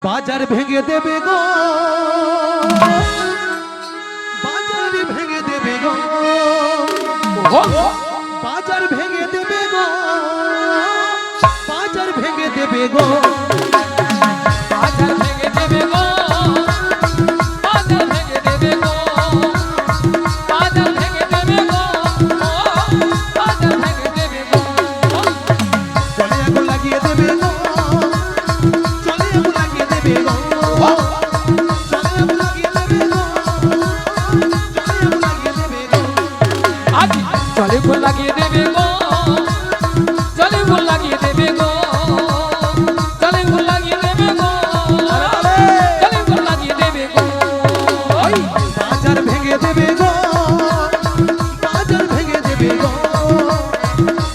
বাজার ভেঙে দেবে গো, বাজার ভেঙে দেবে গো, বাজার ভেঙে দেবে গো, বাজার ভেঙে দেবে গো, বাজার ভেঙে দেবে গো, বাজার ভেঙে দেবে গো, বাজার ভেঙে দেবে গো, বাজার ভেঙে দেবে গো। চলে আগুন লাগিয়ে দেবে গো, চলে আগুন লাগিয়ে দেবে গো, চলে আগুন লাগিয়ে দেবে গো, চলে আগুন লাগিয়ে দেবে গো। আজ চলে ফুল লাগিয়ে দেবে গো, চলে ফুল লাগিয়ে দেবে গো, চলে ফুল লাগিয়ে দেবে গো, চলে ফুল লাগিয়ে দেবে গো। বাজার ভেঙে দেবে গো, বাজার ভেঙে দেবে গো,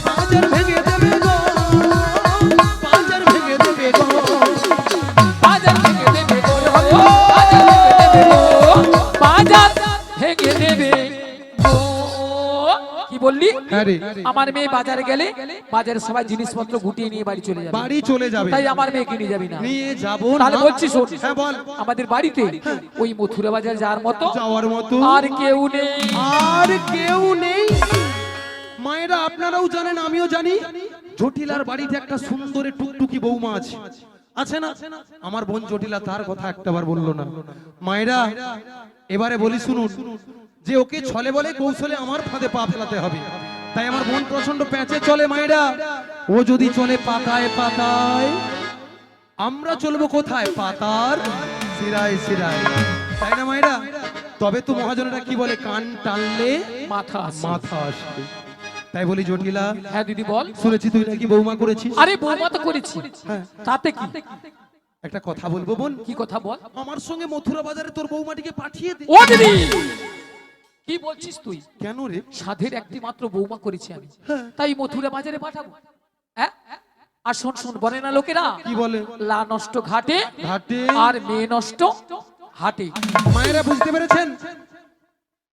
বাজার ভেঙে দেবে গো, বাজার ভেঙে দেবে গো। বাজার ভেঙে দেবে গো, বাজার ভেঙে দেবে গো। কি বললি? আমার মেয়ে বাজারে গেলে বাজারে সবাই জিনিসপত্র গুটিয়ে নিয়ে বাড়ি চলে যাবে, বাড়ি চলে যাবে, তাই আমার মেয়েকে নিয়ে যাবি না? নিয়ে যাবো তাহলে না। বলছি শোন, হ্যাঁ বল। আমাদের বাড়িতে ওই মথুরা বাজার যাওয়ার মতো যাওয়ার মতো আর কেউ নেই। আর কেউ নেই। মায়েরা আপনারাও জানেন, আমিও জানি, জটিলার বাড়িতে একটা সুন্দর টুকটুকি বৌমা আছে, আছে না? আমার বোন জটিলা তার কথা একটাবার বললো না। মায়েরা এবারে বলি শুনুন, যে ওকে ছলে বলে কৌশলে আমার ফাঁদে পা ফেলাতে হবে, তাই আমার বোন প্রচন্ড প্যাঁচে চলে। মায়েরা ও যদি চলে পাতায় পাতায়, আমরা চলবো কোথায়? পাতার শিরায় শিরায়, তাই না মায়েরা? তবে তো মহাজনেরা কি বলে, কান টানলে মাথা আসে। মাথা আসবে। তাই বলি জটিলা, হ্যাঁ দিদি বল। শুনেছি তুই নাকি বৌমা করেছিস। আরে বৌমা তো করেছি, তাতে কি? একটা কথা বলবো বোন, কি কথা বল? আমার সঙ্গে মথুরা বাজারে তোর বৌমাটিকে পাঠিয়ে দে। ও দিদি কি বলছিস তুই? কেন রে? সাধের একটি মাত্র বৌমা করেছি আমি, তাই মথুরা বাজারে পাঠাবো? হ্যাঁ, আর শোন শোন, বলে না লোকেরা কি বলে? লা নষ্ট ঘাটে ঘাটে আর মেয়ে নষ্ট হাটে। মায়েরা বুঝতে পেরেছেন?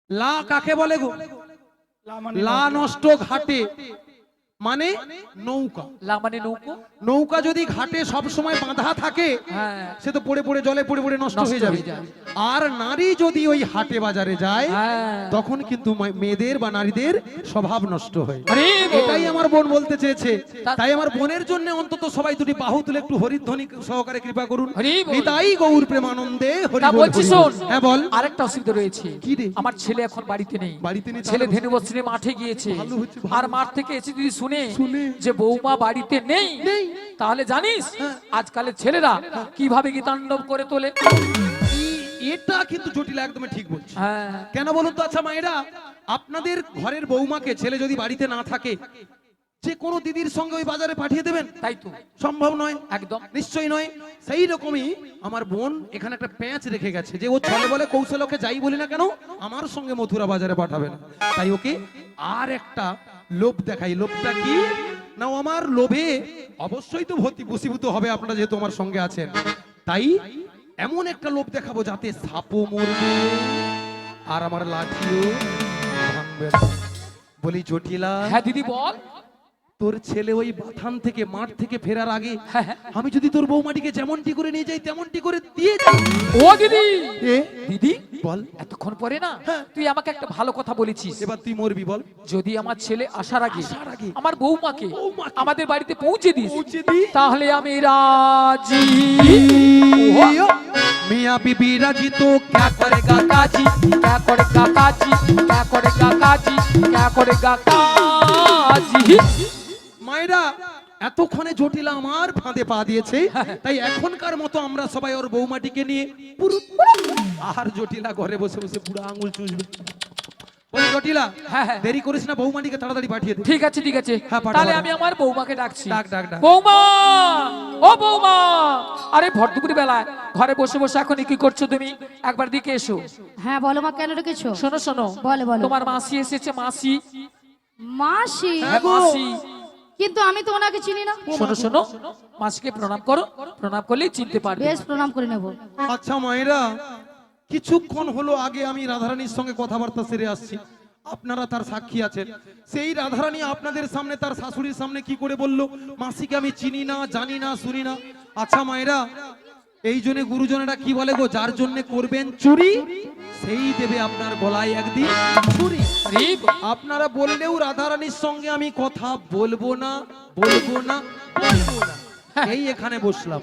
লা কাকে বলে গো? লা নষ্ট ঘাটে মানে নৌকা। লা মানে নৌকো। নৌকা যদি ঘাটে সব সময় বাঁধা থাকে, হ্যাঁ, সে তো পড়ে পড়ে জলে পড়ে পড়ে নষ্ট হয়ে যাবে। আর নারী যদি ওই হাটে বাজারে যায়, হ্যাঁ, তখন কিন্তু মেয়েদের বা নারীদের স্বভাব নষ্ট হয়। আরে এটাই আমার বোন বলতে চেয়েছে। তাই আমার বোনের জন্য অন্তত সবাই দুটি বাহু তুলে একটু হরিধ্বনি সহকারে কৃপা করুন। হরি বল। নিতাই গৌর প্রেমানন্দে হরি তা বল, বলছি হরি শোন, বল। হ্যাঁ বল। আরেকটা অসুবিধা রয়েছে। কি রে? আমার ছেলে এখন বাড়িতে নেই। বাড়িতে নেই? ছেলে ধেনু বস্ত্রে মাঠে গিয়েছে, ভালো হচ্ছে, ভালো। আর মাঠ থেকে এসে যদি শুনে শুনে যে বৌমা বাড়িতে নেই, তাহলে জানিস আজকালের ছেলেরা কিভাবে গীতাণ্ডব করে তোলে। এটা কিন্তু জটিলা একদমই ঠিক বলছে। হ্যাঁ, কেন বলুন তো? আচ্ছা মায়েরা, আপনাদের ঘরের বৌমাকে ছেলে যদি বাড়িতে না থাকে, যে কোনো দিদির সঙ্গে ওই বাজারে পাঠিয়ে দেবেন? তাই তো, সম্ভব নয়, একদম নিশ্চয়ই নয়। সেই রকমই আমার বোন এখানে একটা প্যাঁচ রেখে গেছে, যে ও ছলে বলে কৌশল, ওকে যাই বলি না কেন আমার সঙ্গে মথুরা বাজারে পাঠাবে না। তাই ওকে আর একটা লোভ দেখাই। লোভটা কি না, ও আমার লোভে অবশ্যই তো বশীভূত হবে আপনারা, যেহেতু আমার সঙ্গে আছেন। তাই এমন একটা লোভ দেখাবো যাতে সাপও মরবে আর আমার লাঠিও ভাঙবে না। বলি জটিলা, হ্যাঁ দিদি বল। তোর ছেলে ওই বাথান থেকে মাঠ থেকে ফেরার আগে হ্যাঁ, আমি যদি তোর বৌমাটিকে যেমনটি করে নিয়ে যাই তেমনটি করে দিয়ে যাই। ও দিদি, এ দিদি বল, এতক্ষণ পরে না হ্যাঁ। তুই আমাকে একটা ভালো কথা বলেছিস। এবার তুই মরবি বল। যদি আমার ছেলে আসার আগে আসার আগে আমার বৌমাকে বৌমাকে আমাদের বাড়িতে পৌঁছে দিস, পৌঁছে দিই। তাহলে আমি রাজি। মিয়া বিবি রাজি তো क्या करेगा काजी, क्या करेगा काजी, क्या करेगा काजी, क्या करेगा काजी। মায়েরা এতক্ষণে জটিলা আমার ফাঁদে পা দিয়েছে, তাই এখনকার মতো আমরা সবাই ওর বৌমাটিকে নিয়ে আর জটিলা ঘরে বসে বসে বুড়া আঙুল চুষবে। বলি জটিলা, হ্যাঁ, হ্যাঁ। দেরি করিস না, বৌমাটিকে তাড়াতাড়ি পাঠিয়ে দে। ঠিক আছে ঠিক আছে, হ্যাঁ, পাঠাও, তাহলে পাঠাও। আমি আমার বৌমাকে ডাকছি। ডাক, ডাক, ডাক। বৌমা, ও বৌমা, আরে ভর দুপুর বেলা ঘরে বসে বসে এখন কি করছো তুমি? একবার দিকে এসো। হ্যাঁ বলো মা, কেন রেখেছো? শোনো শোনো, বলো, বলো। তোমার মাসি এসেছে, মাসি। মাসি? হ্যাঁ, মাসি। কিন্তু আমি তো ওনাকে চিনি না। শোনো শোনো, মাসিকে প্রণাম করো, প্রণাম করলেই চিনতে পারবে। বেশ, প্রণাম করে নেব। আচ্ছা মায়েরা, কিছুক্ষণ হলো আগে আমি রাধারানীর সঙ্গে কথাবার্তা সেরে আসছি, আপনারা তার সাক্ষী আছেন। সেই রাধারানী আপনাদের সামনে তার শাশুড়ির সামনে কি করে বলল, মাসিকে আমি চিনি না, জানি না, শুনি না। আচ্ছা মায়েরা, এই জন্য গুরুজনেরা কি বলে গো, যার জন্য করবেন চুরি সেই দেবে আপনার গলায় একদিন ছুরি। আপনারা বললেও রাধারানীর সঙ্গে আমি কথা বলবো না, বলবো না, বলবো না, এই এখানে বসলাম।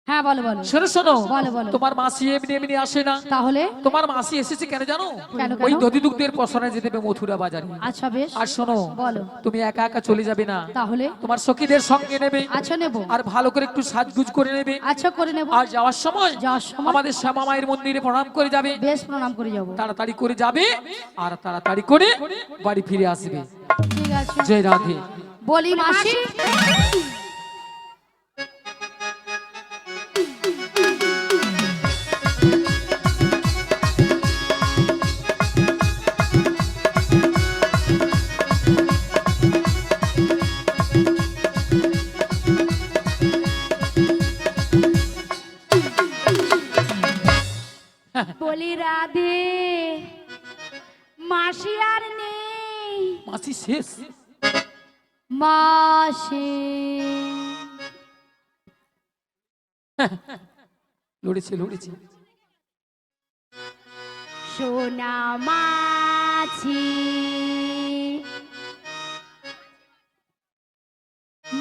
হ্যাঁ বলো বলো। শোনো শোনো, বলো, বলো। তোমার মাসি এমনি এমনি আসে না। তাহলে তোমার মাসি এসেছে কেন জানো? কেন, কেন? ওই দধি দুগ্ধের পসরা যেতে হবে মথুরা বাজারে। আচ্ছা বেশ। আর শোনো, বলো। তুমি একা একা চলে যাবে না, তাহলে তোমার সখীদের সঙ্গে নেবে। আচ্ছা নেব। আর ভালো করে একটু সাজগুজ করে নেবে। আচ্ছা করে নেব। আর যাওয়ার সময় সময় আমাদের শ্যামা মায়ের মন্দিরে প্রণাম করে যাবে। বেশ প্রণাম করে যাব। তাড়াতাড়ি করে যাবে আর তাড়াতাড়ি করে বাড়ি ফিরে আসবে। ঠিক আছে। জয় রাধে। বলি মাসি, বলি রাধে, মাসি আর নেই। মাসি শেষ। মাসি লড়েছে লড়েছে। সোনা মাছি,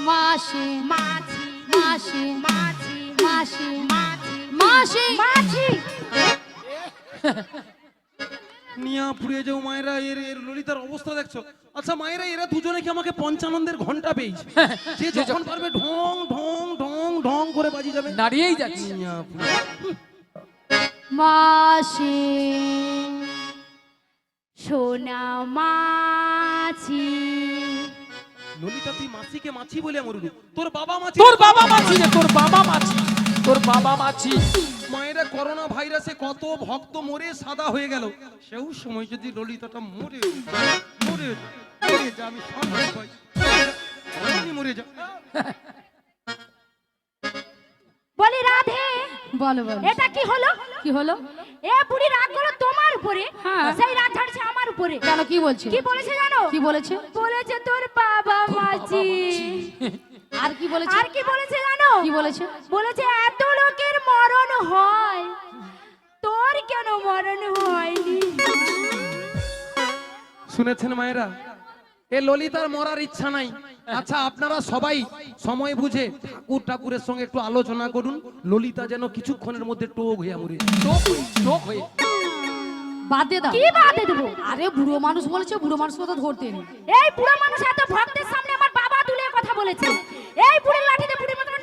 মাসি মাছি, মাসি মাছি, মাসি মাছি, মাসি মাছি। নিয়া পুড়িয়ে যাও মায়েরা, এর এর ললিতার অবস্থা দেখছো। আচ্ছা মায়েরা, এরা দুজনে কি আমাকে পঞ্চানন্দের ঘন্টা পেয়েছে? যে যখন পারবে ঢং ঢং ঢং ঢং করে বাজি যাবে। দাঁড়িয়েই যাচ্ছে। নিয়া পুড়িয়ে- মাসি সোনা মাছি, ললিতা তুই মাসিকে মাছি বলে মরুলু, তোর বাবা মাছি। তোর বাবা মাছি রে, তোর বাবা মাছি, তোর বাবা মাছি। মায়েরা করোনা ভাইরাসে কত ভক্ত মরে সাদা হয়ে গেল, সেও সময় যদি ললিতাটা মরে মরে মরে যা, আমি সম্মান পাই, আমি মরে যা। বলি রাধে, বলো বলো। এটা কি হলো? কি হলো? এ বুড়ি রাগ করলো তোমার উপরে, হ্যাঁ। সেই রাগ ঝাড়ছে আমার উপরে। কেন কি বলছে? কি বলেছে জানো? কি বলেছে? বলেছে তোর বাবা মাছি। আর কি বলেছে? আর কি বলেছে জানো? কি বলেছে? বলেছে এত লোকের মরণ হয়, তোর কেন মরণ হয়নি? শুনেছেন মায়েরা, এ ললিতার মরার ইচ্ছা নাই। আচ্ছা আপনারা সবাই সময় বুঝে ঠাকুরের সঙ্গে একটু আলোচনা করুন, ললিতা যেন কিছুক্ষণের মধ্যে টোক হয়ে মরে যায়। টোক হয়ে। বাদ দিয়ে দাও। কি বাদে দেবো? আরে বুড়ো মানুষ বলেছে, বুড়ো মানুষ কথা ধরতে নেই। এই বুড়ো মানুষ এত ভক্তের সামনে আমার বাবা তুলে কথা বলেছে, এই বুড়ির লাঠিতে বুড়ির মতন।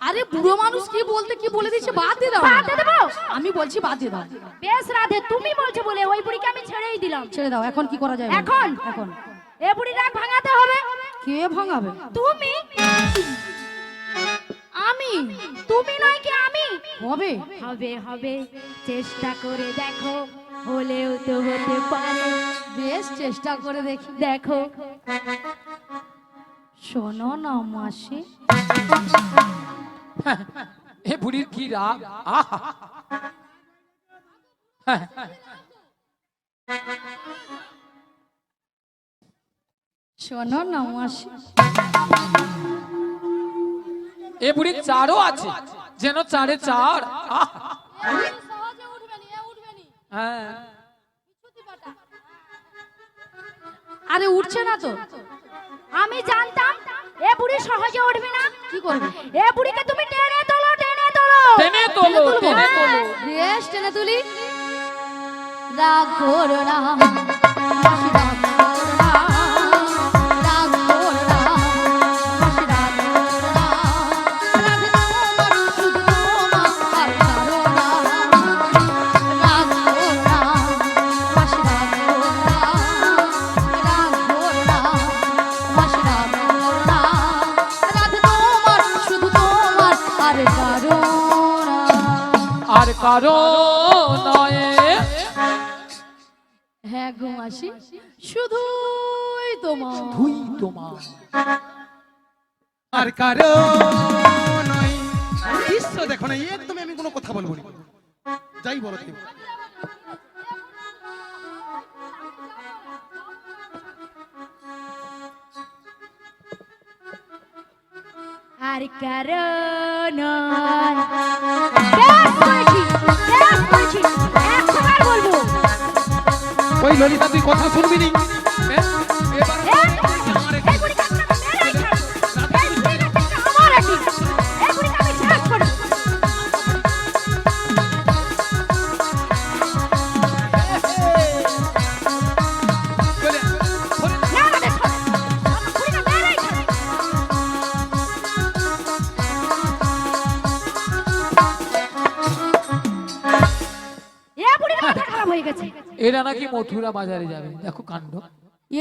আরে বুড়ো মানুষ কি বলতে কি বলে দিচ্ছে, বাদ দিয়ে দাও। বাদ দিয়ে দেবো? আমি বলছি বাদ দিয়ে দাও। বেশ রাধে, তুমি বলছো বলে ওই বুড়িকে আমি ছেড়েই দিলাম। ছেড়ে দাও। এখন কি করা যায়? এখন? এখন এ বুড়ি রাগ ভাঙাতে হবে। কে ভাঙাবে? তুমি। আমি? তুমি নয় কি আমি? হবে। হবে হবে, চেষ্টা করে দেখো, হলেও তো হতে পারে। বেশ চেষ্টা করে দেখি। দেখো। শোনো না মাসি, এ বুড়ির কি রাগ! আহা! শোনো না মাসি, এ বুড়ির চারও আছে, যেন চারে চার। আহা! হ্যাঁ। আরে উঠছে না তো। আমি জানতাম এ বুড়ি সহজে উঠবে না। কি করবে? এ বুড়িকে তুমি টেনে তোলো, টেনে তোলো। টেনে তোলো, তুলবো? টেনে তোলো। বেশ টেনে তুলি। রাগ করো না মাসি, রাগ করো না, রাগ করো না মাসি, রাগ করো না। রাগ তোমার, শুধু তোমার, আর কারো না। রাগ করো না মাসি, রাগ করো না, রাগ করো না মাসি, রাগ করো না। রাগ তোমার, শুধু তোমার, আর কারো না। আর কারো নয়। হ্যাঁ গো মাসি, শুধুই তোমার। ধুই তোমার। আর কারো নয়। দৃশ্য দেখো না, একদমই আমি কোনো কথা বলবো না, যাই বলো তাই বলো। আর কারণ বেশ করেছি, বেশ করেছি। 100 বার বলবো। ওই ললিতা তুই কথা শুনবি নি? হ্যাঁ? এবার এই বুড়িকে আপনাকে মেরেই ছাড়বো। এই বুড়ির কাছে আমার আটি। এই বুড়িকে আমি শেষ করবো। না, না, দেখো। আমার বুড়িকে মেরেই ছাড়বো। এ বুড়ির মাথা খারাপ হয়ে গেছে। এরা নাকি মথুরা বাজারে যাবে, দেখো কাণ্ড।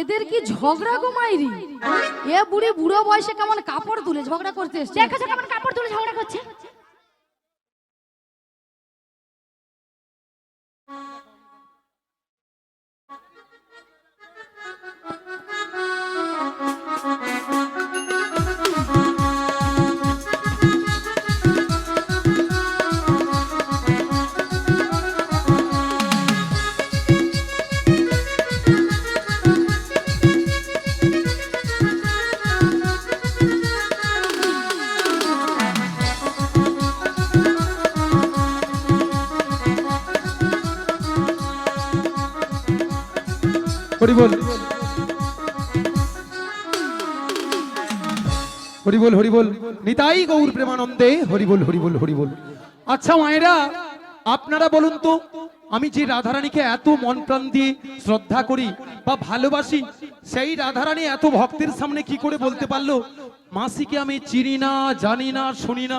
এদের কি ঝগড়া গো মাইরি? এ বুড়ি বুড়ো বয়সে কেমন কাপড় তুলে ঝগড়া করতে এসছে। দেখেছো কেমন কাপড় তুলে ঝগড়া করছে? হরি বল, হরি বল, হরি বল, নিতাই গৌর প্রেমানন্দে হরি বল, হরি বল, হরি বল। আচ্ছা মায়েরা, আপনারা বলুন তো, আমি যে রাধারানীকে এত মন প্রাণ দিয়ে শ্রদ্ধা করি বা ভালোবাসি, সেই রাধারানী এত ভক্তের সামনে কি করে বলতে পারলো মাসিকে আমি চিনি না, জানি না, শুনি না?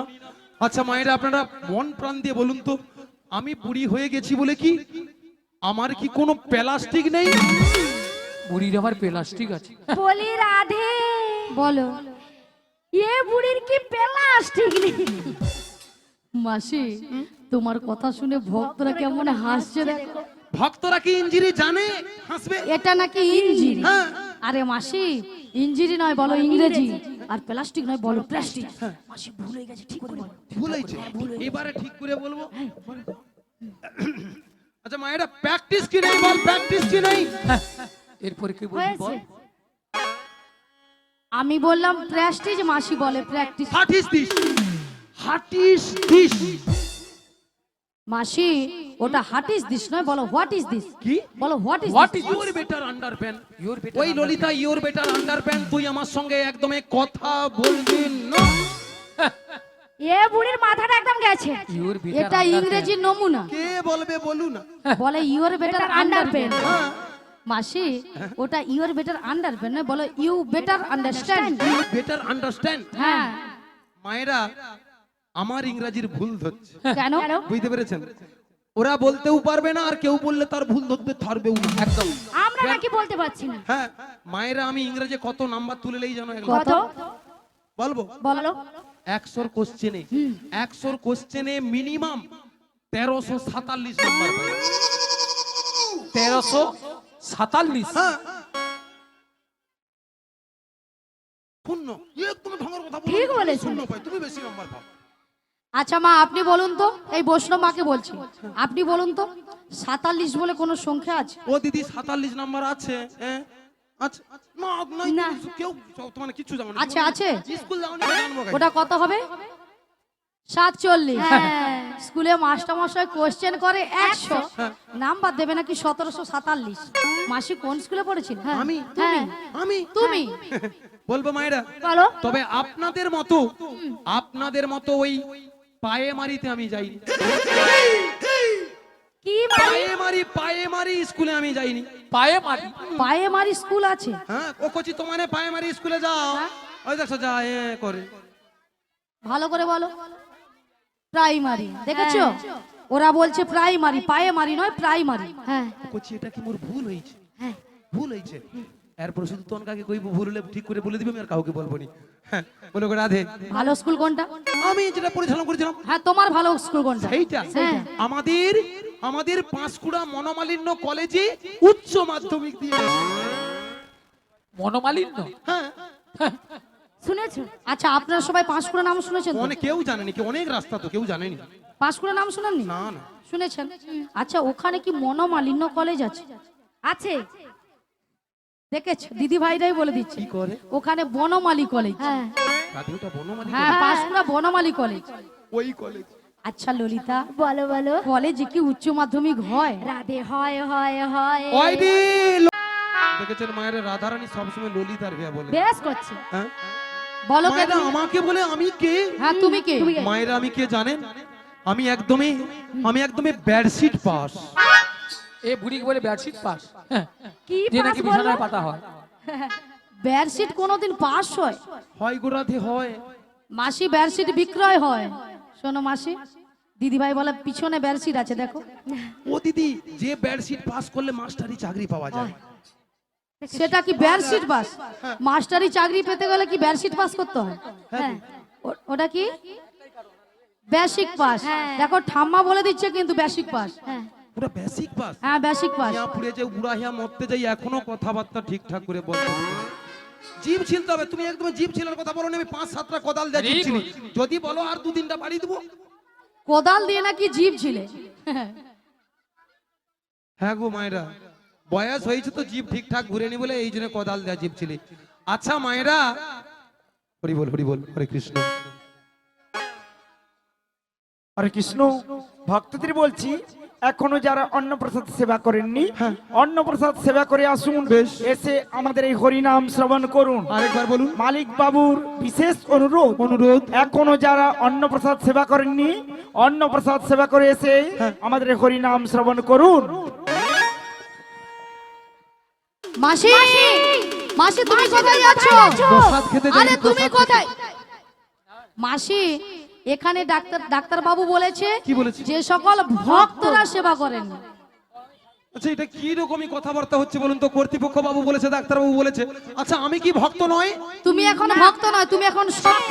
আচ্ছা মায়েরা, আপনারা মন প্রাণ দিয়ে বলুন তো, আমি বুড়ি হয়ে গেছি বলে কি আমার কি কোনো প্লাস্টিক নেই? বুড়ির আমার প্লাস্টিক আছে। বলি রাধে, বলো এ বুড়ির কি প্লাস্টিক নেই? মাসি, তোমার কথা শুনে ভক্তরা কেমন হাসছে দেখো। ভক্তরা কি ইঞ্জিরি জানে? হাসবে। এটা নাকি ইঞ্জিরি। হ্যাঁ। আরে মাসি, ইঞ্জিরি নয় বলো ইংরেজি, আর প্লাস্টিক নয় বলো প্লাস্টিক। মাসি ভুলে গেছে, ঠিক করে বলো। ভুল হয়েছে, এবারে ঠিক করে বলবো। আচ্ছা মায়েরা, প্র্যাকটিস কি নেই বল, প্র্যাকটিস কি নেই? এরপরে কি বলবি বল? আমি বললাম প্রেস্টিজ, মাসি বলে প্র্যাকটিস। হাটিস this, হাটিস this. মাসি, ওটা হাটিস দিস নয়, বলো হোয়াট ইজ দিস। কি বলো what is What this. is your better underpant? Your better ওই ললিতা, ইওর বেটার আন্ডারপ্যান্ট, তুই আমার সঙ্গে একদমই কথা বলবি না। এ বুড়ির মাথাটা একদম গেছে। Your better এটা underpants. ইংরেজি নমুনা, কে বলবে বলু না। বলে ইওর বেটার আন্ডারপ্যান্ট। হ্যাঁ, মাসি, ওটা ইওর বেটার আন্ডারপ্যান্ট নয়, বলো you better understand. Better understand. হ্যাঁ। মায়েরা, আমার ইংরেজির ভুল ধরছে, কেন? বুঝতে পেরেছেন? ওরা বলতেও পারবে না, আর কেউ বললে তার ভুল ধরতে পারবেও না। একদম। আমরা নাকি বলতে পারছি না। হ্যাঁ মায়েরা, আমি ইংরেজি কত নাম্বার তুলেলেই জানো? কত? বলবো। বলো। 100 কোশ্চেনে, 100 কোশ্চেনে মিনিমাম 1347 নাম্বার পাই। 1347। হ্যাঁ, শূন্য। একদম ভাঙার কথা বলো। ঠিক বলেছেন। শূন্য পাই, তুমি বেশি নাম্বার পাও। আচ্ছা মা, আপনি বলুন তো, এই বৈষ্ণব মাকে বলছি, আপনি বলুন তো 47 বলে কোনো সংখ্যা আছে? ও দিদি, 47 নাম্বার আছে? হ্যাঁ, আচ্ছা। না নাই, না। কেউ মানে কিছু জানো না। আছে, আছে। স্কুল যাও না, জানবো কেন? ওটা কত হবে? 47। হ্যাঁ। স্কুলে মাস্টার মশাই কোশ্চেন করে 100, নাম্বার দেবে নাকি 1747। মাসি কোন স্কুলে পড়েছিল? আমি হ্যাঁ। তুমি তুমি বলবো মায়েরা, বলো। তবে আপনাদের মতো ওই পায়ে মারিতে আমি যাইনি। কি মানে? পায়ে মারি স্কুলে আমি যাইনি। পায়ে মারি। পায়ে মারি স্কুল আছে? হ্যাঁ, ও কচি তোমার পায়ে মারি স্কুলে যাও। ওই দেখো যা এ করে। ভালো করে বলো। প্রাইমারি, দেখেছো? ওরা বলছে প্রাইমারি, পায়ে মারি নয় প্রাইমারি। হ্যাঁ। কচি, এটা কি মোর ভুল হয়েছে? হ্যাঁ। ভুল হয়েছে। এরপর শুধু তোন কাকে কইব, ভুল হলে ঠিক করে বলে দিবি, আমি আর কাউকে বলবো নি। হ্যাঁ, বলো গো রাধে। ভালো স্কুল কোনটা? আমি যেটা পরিচালনা করেছিলাম হ্যাঁ, তোমার ভালো স্কুল কোনটা? সেইটা। হ্যাঁ। আমাদের পাঁশকুড়া মনোমালিন্য কলেজে উচ্চ মাধ্যমিক দিয়ে এসেছি। মনোমালিন্য? হ্যাঁ, শুনেছো? আচ্ছা, আপনারা সবাই পাঁশকুড়া নাম শুনেছেন তো? অনেক কেউ জানেনি, কি অনেক রাস্তা তো কেউ জানেনি। পাঁশকুড়া নাম শুনেননি? না না, শুনেছেন? আচ্ছা, ওখানে কি মনোমালিন্য কলেজ আছে? আছে। দেখেছ, দিদি ভাইরাই বলে দিচ্ছে কি করে? ওখানে বনমালী কলেজ। হ্যাঁ। রাধে ওটা বনমালী হ্যাঁ পাঁশকুড়া বনমালী কলেজ। ওই কলেজ। আচ্ছা ললিতা, বলো বলো কলেজে কি উচ্চ মাধ্যমিক হয়? রাধে হয় হয় হয় ওই দি দেখেছেন মায়ের রাধারানী সবসময় ললিতার বিয়া বলে। বেশ করছে। হ্যাঁ বলো কে মায়েরা তুমি? আমাকে বলে আমি কে? হ্যাঁ তুমি কে? মায়েরা আমি কে জানেন? আমি একদমই বেডশিট পাস। এ বুড়ি বলে বেডশিট পাস, কি যে পাস নাকি বলো? বিছানায় পাতা হয়। বেডশিট কোনোদিন পাস হয়? হয় গো রাধে হয়। মাসি বেডশিট বিক্রয় হয়। শোনো মাসি, দিদি ভাই বলে পিছনে বেডশিট আছে দেখো। ও দিদি, যে বেডশিট পাস করলে মাস্টারি চাকরি পাওয়া যায়। সেটা কি বেডশিট পাস? মাস্টারি চাকরি পেতে গেলে কি বেডশিট পাস করতে হয়? হ্যাঁ ওটা কি বেসিক পাস? হ্যাঁ। দেখো ঠাম্মা বলে দিচ্ছে কিন্তু বেসিক পাস। হ্যাঁ পুরো বেসিক পাস। হ্যাঁ বেসিক পাস। ইয়া পুড়ে যে বুড়া হিয়া মরতে যাই এখনো কথাবার্তা ঠিকঠাক করে বলতে পারে না। জিভ ছিলতে হবে। তুমি একদম জিভ ছিলার কথা বলো না। আমি 5-7টা কোদাল দিয়ে জিভ ছিলি। যদি বলো আর 2-3টা বাড়ি দেবো। কোদাল দিয়ে নাকি জিভ ছিলে? হ্যাঁ গো মায়েরা, বয়স হয়েছে তো জিভ ঠিকঠাক ঘুরে নি বলে এই জন্য কোদাল দেয়া জিভ ছিলি। আচ্ছা মায়েরা, হরি বল হরে কৃষ্ণ। হরে কৃষ্ণ। ভক্তদের বলছি, এখনো যারা অন্নপ্রসাদ সেবা করেননি, হ্যাঁ। অন্নপ্রসাদ সেবা করে আসুন। বেশ। এসে আমাদের এই হরিনাম শ্রবণ করুন। আরেকবার বলুন। মালিক বাবুর বিশেষ অনুরোধ, এখনো যারা অন্নপ্রসাদ সেবা করেননি, অন্নপ্রসাদ সেবা করে এসে আমাদের এই হরিনাম শ্রবণ করুন। মাসি, মাসি তুমি কোথায় যাচ্ছ? প্রসাদ খেতে যাই, আরে তুমি প্রসাদ কোথায়? মাসি, এখানে ডাক্তার বাবু বলেছে কি বলেছে? যে সকল ভক্তরা সেবা করেন। আচ্ছা এটা কি রকমই কথাবার্তা হচ্ছে বলুন তো? কর্তৃপক্ষ বাবু বলেছে, ডাক্তার বাবু বলেছে। আচ্ছা আমি কি ভক্ত নয়? তুমি এখন ভক্ত নয়, তুমি এখন সত্য।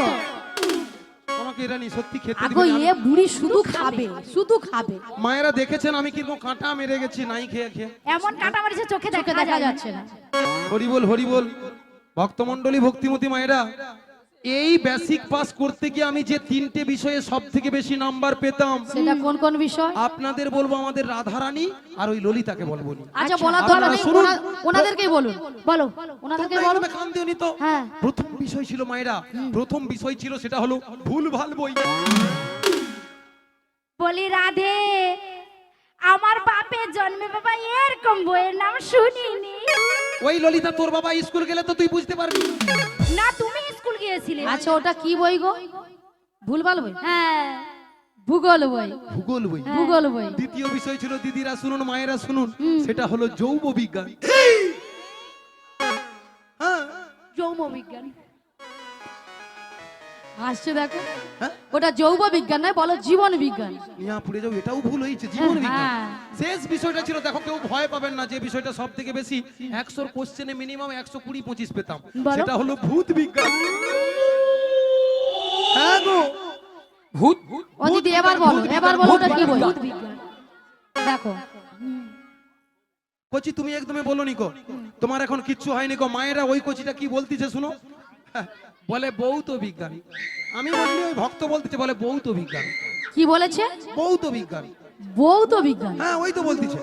আমাকে এরানি সত্যি খেতে আগো দিবেন? এ বুড়ি শুধু খাবে, শুধু খাবে। মায়েরা দেখেছেন আমি কিরকম কাঁটা মেরে গেছি নাই খেয়ে খেয়ে। এমন কাটা মারিছে চোখে চোখে দেখা যাচ্ছে না। হরি বল। ভক্তমণ্ডলী, ভক্তিমতী মায়েরা, এই বেসিক পাস করতে গিয়ে আমি যে 3টে বিষয়ে সব থেকে বেশি নাম্বার পেতাম, সেটা কোন কোন বিষয়? আপনাদের বলবো আমাদের রাধারানী আর ওই ললিতাকে বলবো নি। আচ্ছা বলার দরকার আপনারা নেই, শুনুন। ওনাদেরকেই বলুন। বলো ওনাদেরকে তোমরা বলুন। এভাবে কান দিওনি তো। হ্যাঁ। প্রথম বিষয় ছিল মায়েরা, প্রথম বিষয় ছিল সেটা হলো ভুলভাল বই। বলি রাধে, আমার বাপের জন্মে বাবা এরকম বইয়ের নাম শুনিনি। ওই ললিতা, তোর বাবা স্কুল গেলে তো তুই বুঝতে পারবি। না তুমি স্কুল গিয়েছিলে? আচ্ছা ওটা কি বই গো? ভুলভাল বই? হ্যাঁ ভূগোল বই। ভূগোল বই। ভূগোল বই। দ্বিতীয় বিষয় ছিল, দিদিরা শুনুন মায়েরা শুনুন, সেটা হলো জৈব বিজ্ঞান। হ্যাঁ যৌম বিজ্ঞান। আসছে দেখো, হ্যাঁ? ওটা জৈব বিজ্ঞান নয়, বলো জীবন বিজ্ঞান। নিয়া পুড়ে যাও, এটাও ভুল হয়েছে। জীবন বিজ্ঞান। হ্যাঁ। শেষ বিষয়টা ছিল, দেখো কেউ ভয় পাবেন না, যে বিষয়টা সব থেকে বেশি 100 কোশ্চেনে মিনিমাম 120-25 পেতাম, বলো। সেটা হলো ভূত বিজ্ঞান। হ্যাঁ গো, ভূত ও দিদি এবার বলো, এবার বলো ওটা কি বই? দেখো কচি তুমি একদমই বলোনি গো, তোমার এখন কিচ্ছু হয়নি গো। মায়েরা ওই কচিটা কি বলতিছে শুনো, হ্যাঁ, বলে ভৌত বিজ্ঞান। আমি বলিনি, ওই ভক্ত বলতেছে, বলে ভৌত বিজ্ঞান। কি বলেছে? ভৌত বিজ্ঞান। ভৌত বিজ্ঞান। হ্যাঁ ওই তো বলতেছে।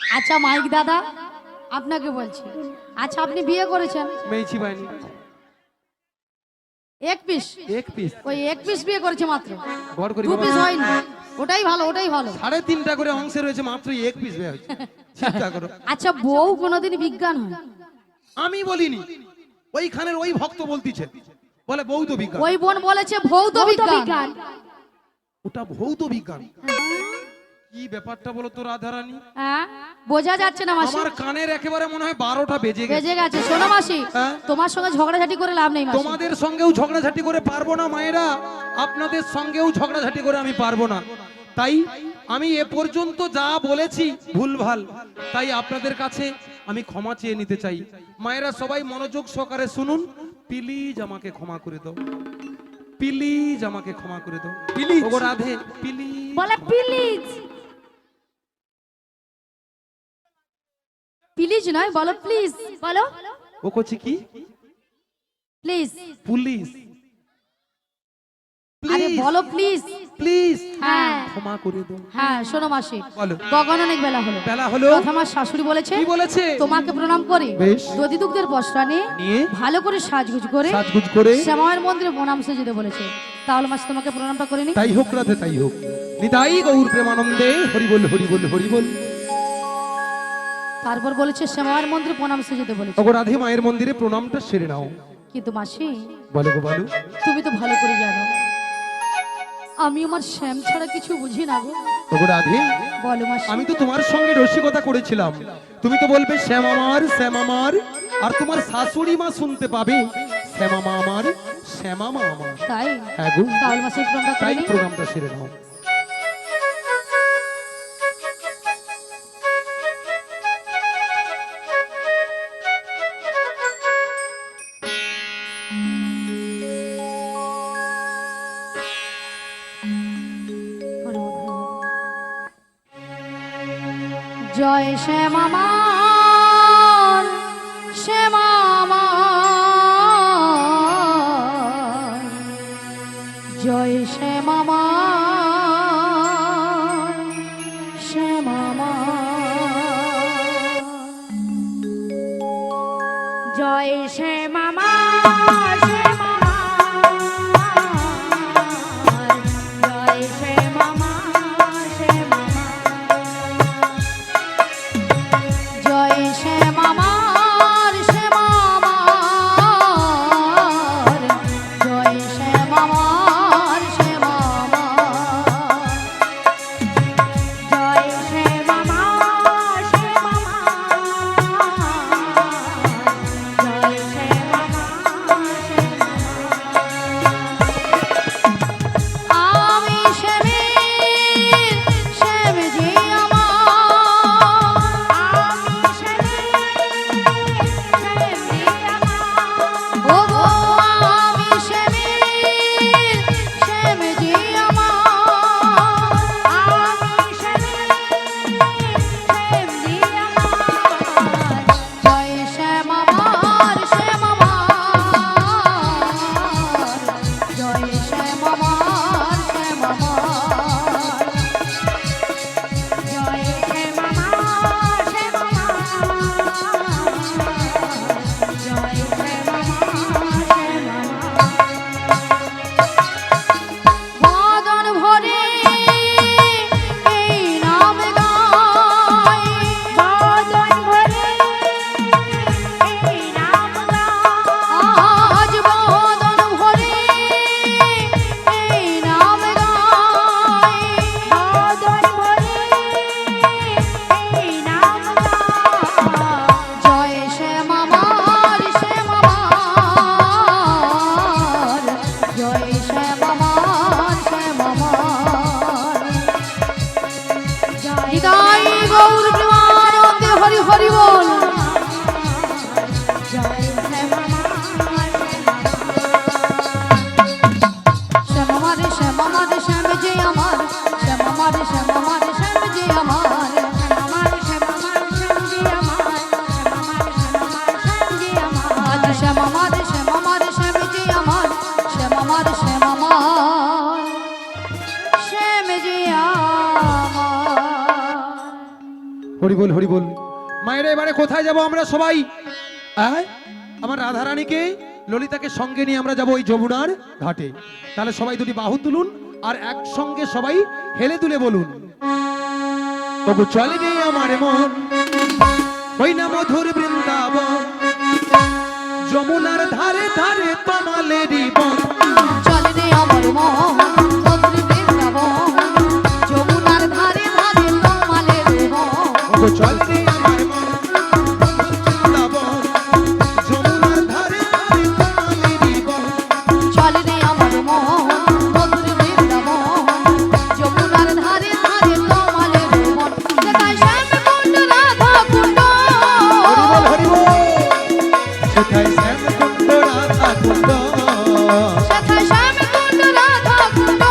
আচ্ছা মাইক দাদা আপনাকে বলছি, আচ্ছা আপনি বিয়ে করেছেন? মেয়েছি বাইনি। এক পিস? এক পিস ওই এক পিস বিয়ে করেছে মাত্র, বড় করি 2 বাবা। পিস হয়নি। ওটাই ভালো, ওটাই ভালো। 3.5টা করে অংশে রয়েছে, মাত্র এক পিস বের হয়েছে। চিন্তা করো। আচ্ছা বউ কোনোদিন বিজ্ঞান হয়? আমি বলিনি, ওইখানের ওই ভক্ত বলতিছে, বলে ভৌত বিজ্ঞান। ওই বোন বলেছে ভৌত বিজ্ঞান। ওটা ভৌত বিজ্ঞান। কি ব্যাপারটা বলো তো রাধারানী? হ্যাঁ বোঝা যাচ্ছে না মাসি, আমার কানের একেবারে মনে হয় 12টা বেজে গেছে। বেজে গেছে। শোনো মাসি, হ্যাঁ? তোমার সঙ্গে ঝগড়াঝাটি করে লাভ নেই মাসি। তোমাদের সঙ্গেও ঝগড়াঝাটি করে পারবো না মায়েরা, আপনাদের সঙ্গেও ঝগড়াঝাটি করে আমি পারবো না। তাই আমি এ পর্যন্ত যা বলেছি ভুলভাল, তাই আপনাদের কাছে আমি ক্ষমা চেয়ে নিতে চাই। মায়েরা সবাই মনোযোগ সহকারে শুনুন, প্লিজ আমাকে ক্ষমা করে দাও, প্লিজ আমাকে ক্ষমা করে দাও, প্লিজ। ওগো রাধে প্লিজ। বলে প্লিজ। প্লিজ নয়, বলো প্লিজ। বলো ও করছি কি? প্লিজ। পুলিশ। আরে বলো প্লিজ। প্লিজ হ্যাঁ ক্ষমা করে দাও। হ্যাঁ শোনো মাসি, বলো। গগন অনেক বেলা হলো। বেলা হলো। কথা আমার শাশুড়ি বলেছে কি বলেছে? তোমাকে প্রণাম করে বেশ। দধি দুগ্ধের বস্ত্র নিয়ে নিয়ে ভালো করে সাজগুজ করে সাজগুজ করে শ্যামায়ের মন্দিরে প্রণাম সেজে বলেছে। তাহলে মাসি তোমাকে প্রণামটা করে নি। তাই হোক রাধে তাই হোক। নিতাই গৌর প্রেমানন্দে হরি বল হরি বল হরি বল। তারপর বলেছে শ্যামায়ের মন্দিরে প্রণাম সেজে বলেছে। ওগো রাধে মায়ের মন্দিরে প্রণামটা সেরে নাও। কিন্তু মাসি বলো গো বলো। তুমি তো ভালো করে জানো আমি আমার শ্যাম ছাড়া কিছু বুঝি না গো। ওগো রাধে, বলো মাসি। আমি তো তোমার সঙ্গে রসিকতা করেছিলাম, তুমি তো বলবে শ্যাম আমার শ্যাম আমার, আর তোমার শাশুড়ি মা শুনতে পাবে শ্যামা মা আমার শ্যামা মা আমার। তাই হ্যাঁ গো, তাহলে মাসি প্রণামটা করে তাই নি। প্রোগ্রামটা সেরে নাও। জয় শ্যামা মার শ্যামা মার, জয় শ্যামা মার শ্যামা মার, জয় শ্যামা মা শ্যামা মা, জয় শ্যামা মা শ্যামা মা, জয় শ্যামা মার শ্যামা মার, জয় শ্যামা মার শ্যামা মার, জয় শ্যামা মা শ্যামা মা, জয় শ্যামা মা শ্যামা মা। আমি শ্যামের শ্যাম যে আমার, আমি শ্যামে ও গো আমি শ্যামের শ্যাম যে আমার, আমি শ্যামে জয় শ্যাম আমার শ্যাম আমার, জয় শ্যাম আমার শ্যাম আমার, জয় শ্যামা মা শ্যামা মা, জয় শ্যামা মা শ্যামা মা। বদন ভরে এই নাম গাই, বদন ভরে এই নাম গাই, আজ বদন ভরে এই নাম গাই, বদন ভরে এই নাম গাই। জয় শ্যাম আমার শ্যাম আমার, জয় শ্যাম আমার শ্যাম আমার, হৃদয় গৌর প্রেমানন্দে হরি হরি বল। জয় শ্যামা মা শ্যাম আমার শ্যাম আমার শ্যাম যে আমার, শ্যাম আমার শ্যাম আমার শ্যাম যে আমার, আমার শ্যামা মা শ্যাম জি আমার, আজ শ্যাম আমার শ্যাম আমার শ্যাম যে আমার, শ্যাম আমার শ্যাম আমার শ্যাম যে আমার। হরি বল হরি বল। মায়েরা এবারে কোথায় যাব আমরা সবাই? আমার রাধারানীকে ললিতাকে সঙ্গে নিয়ে আমরা যাব ওই যমুনার ঘাটে। তাহলে সবাই দুটি বাহু তুলুন আর একসঙ্গে সবাই হেলে দুলে বলুন, তবু চলে গে আমার মন ওই না মধুর বৃন্দাবন, যমুনার ধারে ধারে তমালেরই বন। চলে রে আমার মন মধুর বৃন্দাবন, যমুনার ধারে ধারে তমালের বন, তবু চলে গে আমার মন বৃন্দাবন, যমুনার ধারে ধারে তমালেরই বন। চলে রে আমার মন মধুর বৃন্দাবন, যমুনার ধারে ধারে তমালের বন, সেথায় শ্যামকুণ্ড রাধা কুণ্ড, হরি বল সেথায় শ্যামকুণ্ড রাধা কুণ্ড, সেথায় শ্যামকুণ্ড রাধা কুণ্ড,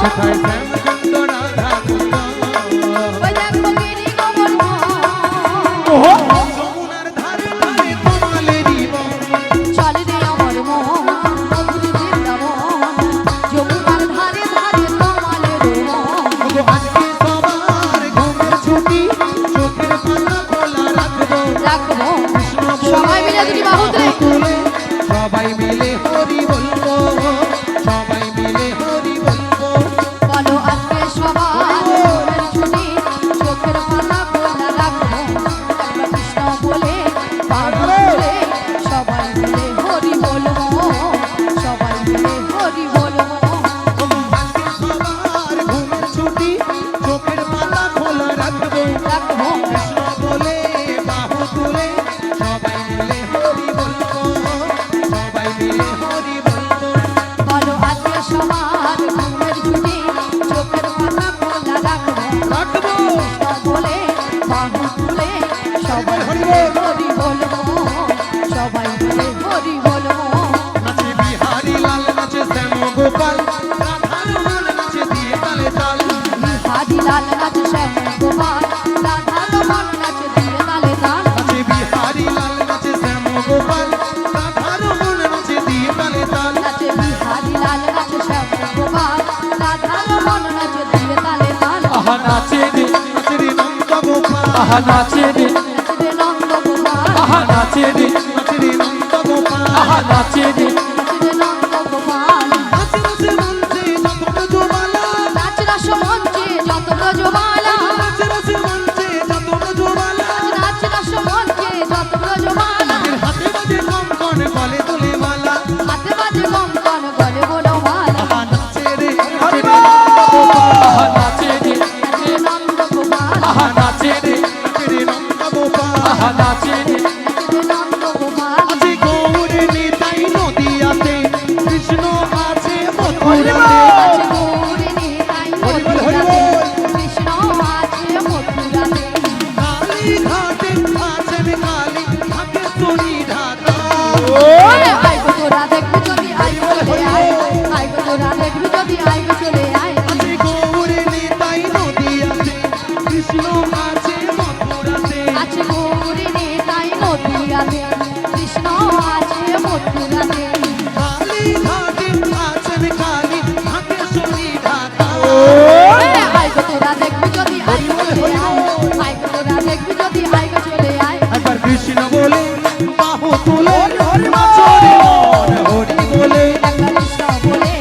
সেথায় শ্যামকুণ্ড রাধা কুণ্ড। ওই দেখো গিরি গোবর্ধন, যমুনার ধারে ধারে তমালেরই বন। চলে রে আমার মন মধুর বৃন্দাবন, যমুনার ধারে ধারে আহা নাচে রে নাচে নন্দ গোপাল আহা নাচে রে নাচে রে নন্দ গোপাল আহা নাচে রে নাচে নন্দ গোপাল নাচে নাচে মঞ্চে যত ব্রজবালা নাচ রাস মঞ্চে যত ব্রজবালা নাচে নাচে মঞ্চে যত ব্রজবালা নাচ রাস মঞ্চে যত ব্রজবালা হাতে বাজে কঙ্কন গলে তোলে মালা হাতে বাজে কঙ্কন গলে বলো মালা আহা নাচে রে আহা নাচে রে নাচে নন্দ গোপাল আহা নাচে রে নাচে রে নন্দ গোপাল আহা নাচে রে নাচে নন্দ গোপাল আছে গৌর নিতাই নদিয়াতে কৃষ্ণ আছে মথুরাতে আছে গৌরী নিতাই মথুরাতে কৃষ্ণ আছে মথুরাতে কালী ঘাটে আছেন কালী থাকে শনি ঢাকা আইগো তোরা দেখবি যদি আইগো চলে আয় আইগো তোরা দেখবি যদি আইগো চলে আয় আছে গৌর নিতাই নদিয়াতে কৃষ্ণ আছে মথুরাতে আছে গৌরী নিতাই মথুরাতে কৃষ্ণ আছে মথুরাতে কালী ঘাটে আছেন কালী থাকে শনি ঢাকা আইগো তোরা দেখবি যদি আইগো চলে আয় আইগো তোরা দেখবি যদি আইগো চলে আয় একবার কৃষ্ণ বলে বাহু তুলে নাচরে মন হরি বলে একবার কৃষ্ণ বলে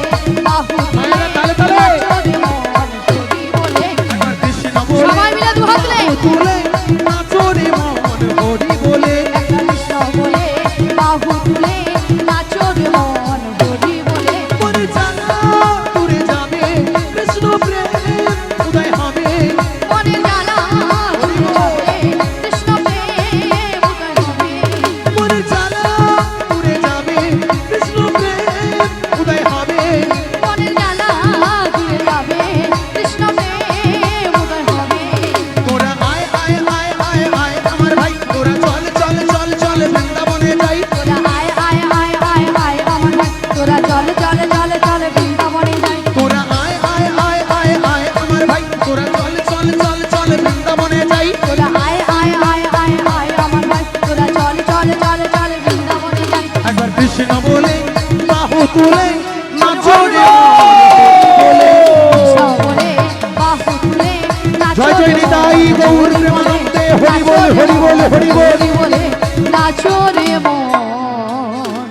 বাহু মায়েরা তালে তালে। নাচরে মন হরি বলে একবার কৃষ্ণ বলে সবাই মিলে দু হাত তুলে তুলে নাচরে মন হরি বলে একবার কৃষ্ণ বলে বাহু তুলে নাচরে মন হরি বলে মনে জানা দূরে যাবে কৃষ্ণ প্রেম উদয় হবে মনে জ্বালা ঘুরে যাবে কৃষ্ণ প্রেম উদয় হবে মনে জানা দূরে যাবে কৃষ্ণ প্রেম উদয় হবে মনে জ্বালা ঘুরে যাবে কৃষ্ণ প্রেম উদয় হবে তোরা আয় আয় আয় আয় আয় আমার ভাই তোরা চল চল চল চল বৃন্দাবনে যাই তোরা আয় আয় আয় আয় আয় আমার ভাই তোরা চল চল চল চল বৃন্দাবনে যাই তোরা আয় আয় আয় আয় আয় আমার ভাই তোরা চল চল চল চল বৃন্দাবনে যাই তোরা আয় আয় আয় আয় আয় আমার ভাই তোরা চল চল চল চল বৃন্দাবনে যাই একবার কৃষ্ণ বলে বাহু তুলে নাচরে বলে কৃষ্ণ বলে বাহু তুলে জয় জয় নিতাই গৌর প্রেমানন্দে হরি বল হরি বল হরি বল হরি বলে নাচো রে মন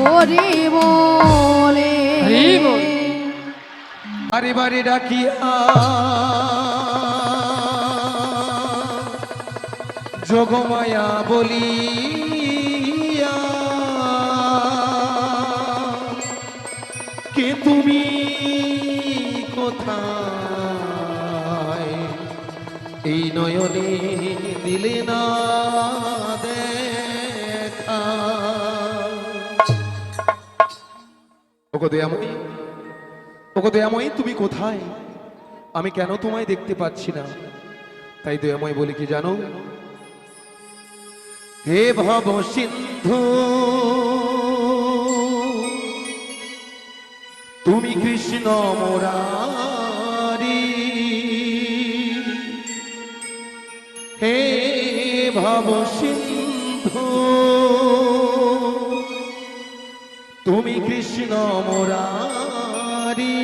হরি বলে হরি বল। বারে বারে ডাকিয়া যোগমায়া বলিয়া কে তুমি কোথায় এই নয়নে দিলে না দেখা ওগো দয়াময়ী ওগো দয়াময়ী তুমি কোথায় আমি কেন তোমায় দেখতে পাচ্ছি না তাই দয়াময় বলি কি জানো হে ভব সিন্ধু তুমি কৃষ্ণ মুরারি হে ভব সিন্ধু তুমি কৃষ্ণ মুরারি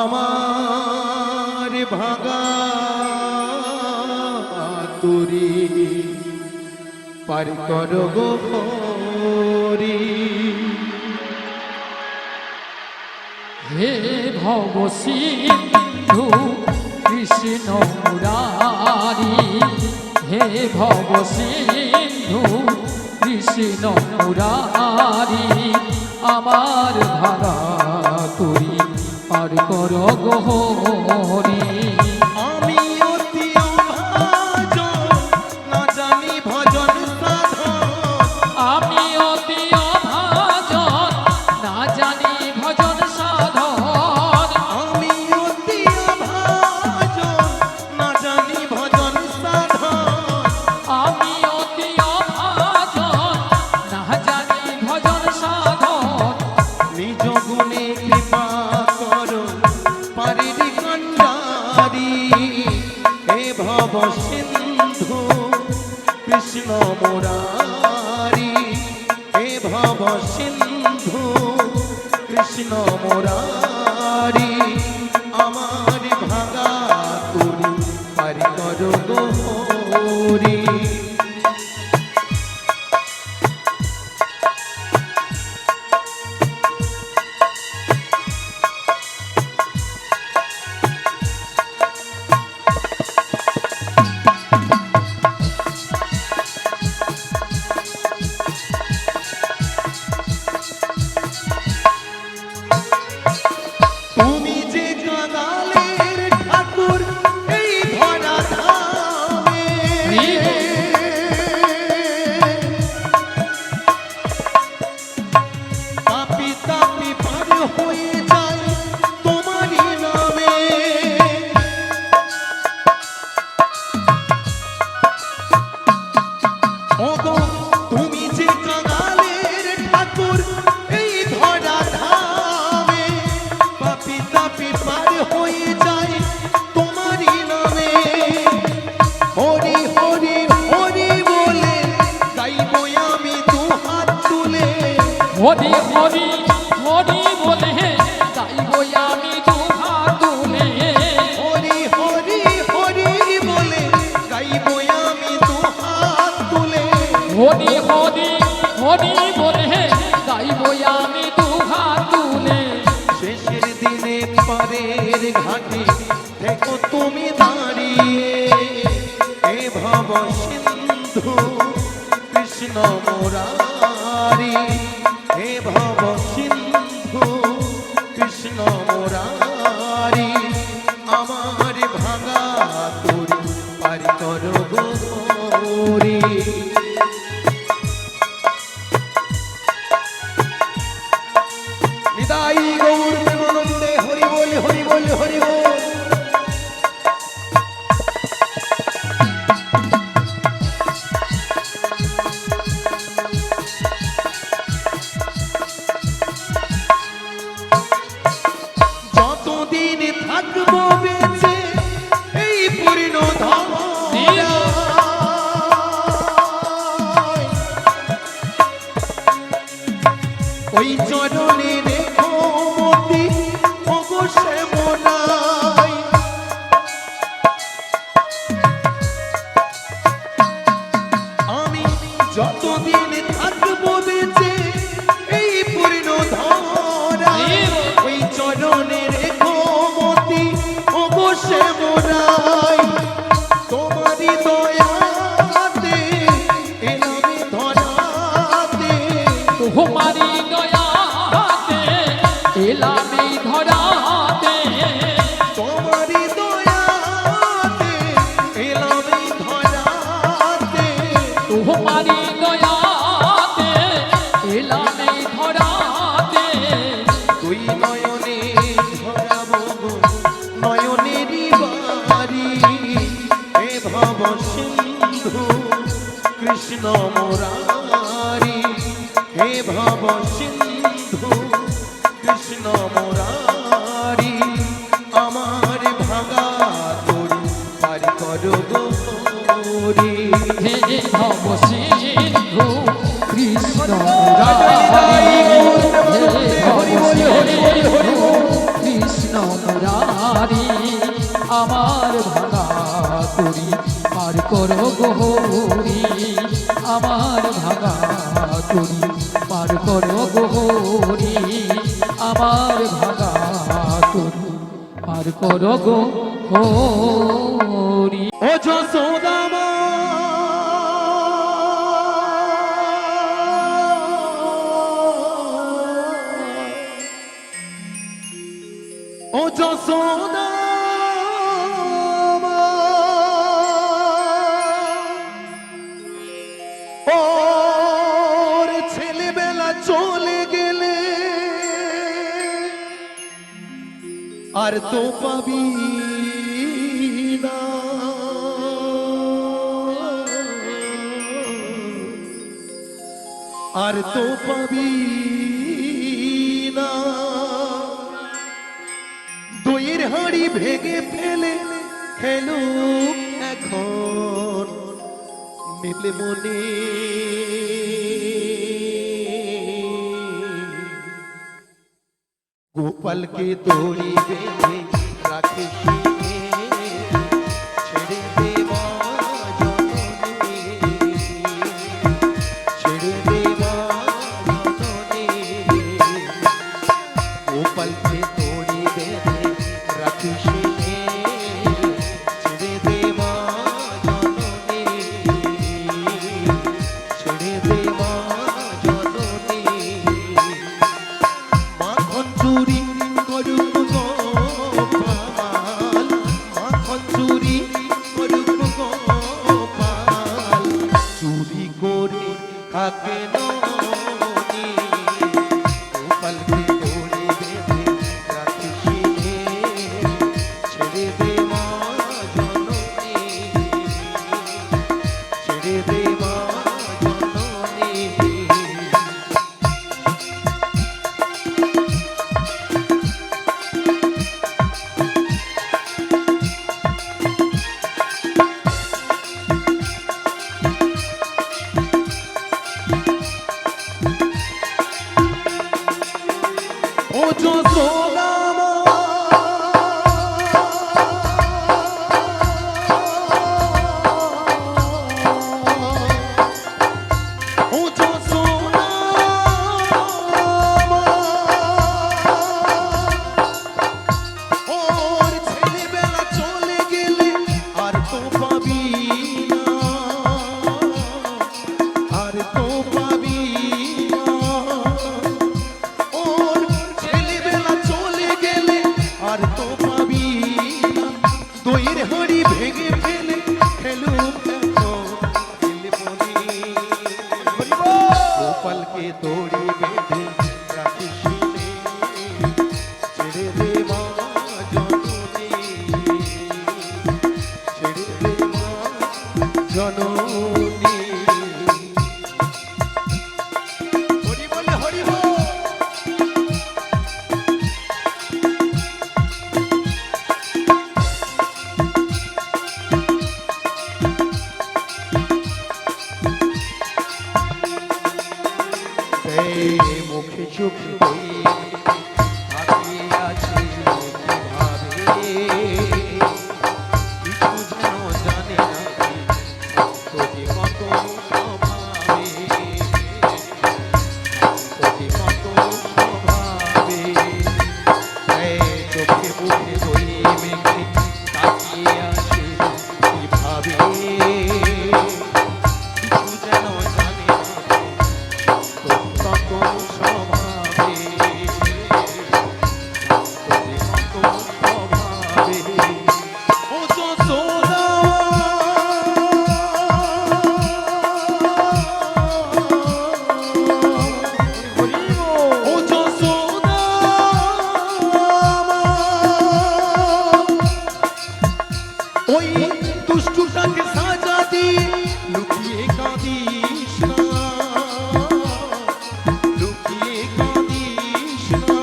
আমার ভাগা তুরি পার কর গো হরি হে ভব সিন্ধু কৃষ্ণ মুরারি হে ভব সিন্ধু কৃষ্ণ মুরারি আমার ভাগা তুরি পার কর গো হরি আমি অতি অভাজন না জানি ভজন সাধন আমি অতি অভাজন না জানি ভজন সাধন আমি অতি অভাজন না জানি ভজন সাধন আমি অতি অভাজন না জানি ভজন সাধন নিজ গুণে কৃপা করো পারিরি কণ্ডারি হে ভব সিন্ধু কৃষ্ণ মুরারি হে ভব সিন্ধু কৃষ্ণ মুরারি আমার ভাগা আমি দু হাত তুলে হরি হরি হরি বলে গাইব আমি দু হাত তুলে হরি হরি হরি বলে গাইবো আমি দু হাত তুলে হরি হরি হরি বলে গাইব আমি দু হাত তুলে শেষের দিনে পারের ঘাটে দেখো তুমি দাঁড়িয়ে এ ভব সিন্ধু কৃষ্ণ মুরারি হে ভব সিন্ধু কৃষ্ণ মুরারি আমার ভাঙা তোরি পারি করো গোরি নিতাই গৌর প্রেমানন্দে হরি বল হরি বল হরি বল। যতদিন থাকবো বেঁচে এই পূর্ণ ধরা ওই চরণে রেখো মতি ওগো শ্যামনাই আমি যতদিন থাকবো বেঁচে এই পূর্ণ ধরা ওই চরণে রেখো মতি ওগো শ্যামনাই তোমারই দয়াতে এলামে ধরাতে তোমারি দয়াতে এলাম এই ধরাতে তোমারই দয়াতে এলামে ধরাতে তোমারি দয়াতে এলাম এই ধরাতে তুই নয়নে ধরাবো গো নয়নেরই বাড়ি হে ভব সিন্ধু কৃষ্ণ মুরারি হে ভব সিন্ধু কৃষ্ণ মুরারি আমার ভাঙা তোরি পারি করো গোরি হে ভব সিন্ধু কৃষ্ণ মুরারি হে ভব সিন্ধু কৃষ্ণ মুরারি আমার ভাঙা তুরি পার করো গোহরি আমার ভাঙা তুরি পার করো গোহরি আমার ভাঙা তুরি পার করো গোহরি ও যশোদামা ও যশোদামা ওর ছেলেবেলা চলে গেলে আর তো পাবি না আর তো পাবি না দইয়ের হাঁড়ি ভেঙে ফেলে খেলো এখন মিলে মনে গোপালকে দড়ি বেঁধে রাখে ছেড়ে দেবা জননী ছেড়ে দেবা জননী গোপালকে দড়ি বেঁধে রাখে ছেড়ে দেবা জননী ছেড়ে দেবা জননী মাখন চুরি করুক গোপাল যশোদা মা ও যশোদা মা ওর ছেলেবেলা চলে গেলে আর তো পাবি না, আর তো পাবি না। ওর ছেলেবেলা চলে গেলে আর তো পাবি না। দইয়ের হাঁড়ি ভেঙে ফেলে খেলুম এখন খেলবনি। গোপালকে দড়ি বেঁধে রাখিস নে, ছেড়ে দে মা জননী, ছেড়ে দে মা জননী। হরি বলে হরি বল। মুখে চোখে তাকিয়ে আছে কিভাবে, কিছু যেন জানে না তোকে কত স্বভাবে, তোকে কত স্বভাবে। চোখে মুখে দই মেখে তাকিয়ে আছে কিভাবে, কিছু যেন জানে না তোকে কত স্বভাবে, তোকে কত স্বভাবে। ও যশোদা ও যশোদা মা, ওই দুষ্টুটাকে সাজা দিয়ে লুকিয়ে কাঁদিস না, লুকিয়ে কাঁদিস না।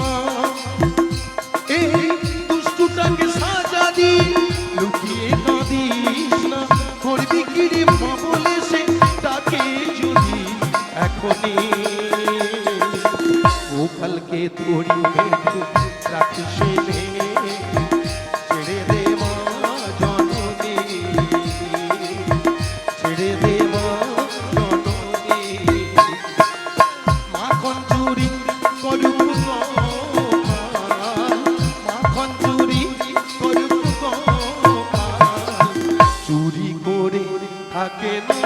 এই দুষ্টুটাকে সাজা দিয়ে লুকিয়ে কাঁদিস না। করবি কি রে মা বলে সে তাকে যদি এখনই। গোপালকে দড়ি বেঁধে রাখিস নে, ছেড়ে দে মা জননী, ছেড়ে দে মা জননী। মাখন চুরি করুক গোপাল, মাখন চুরি করুক গোপাল, চুরি করে থাকে না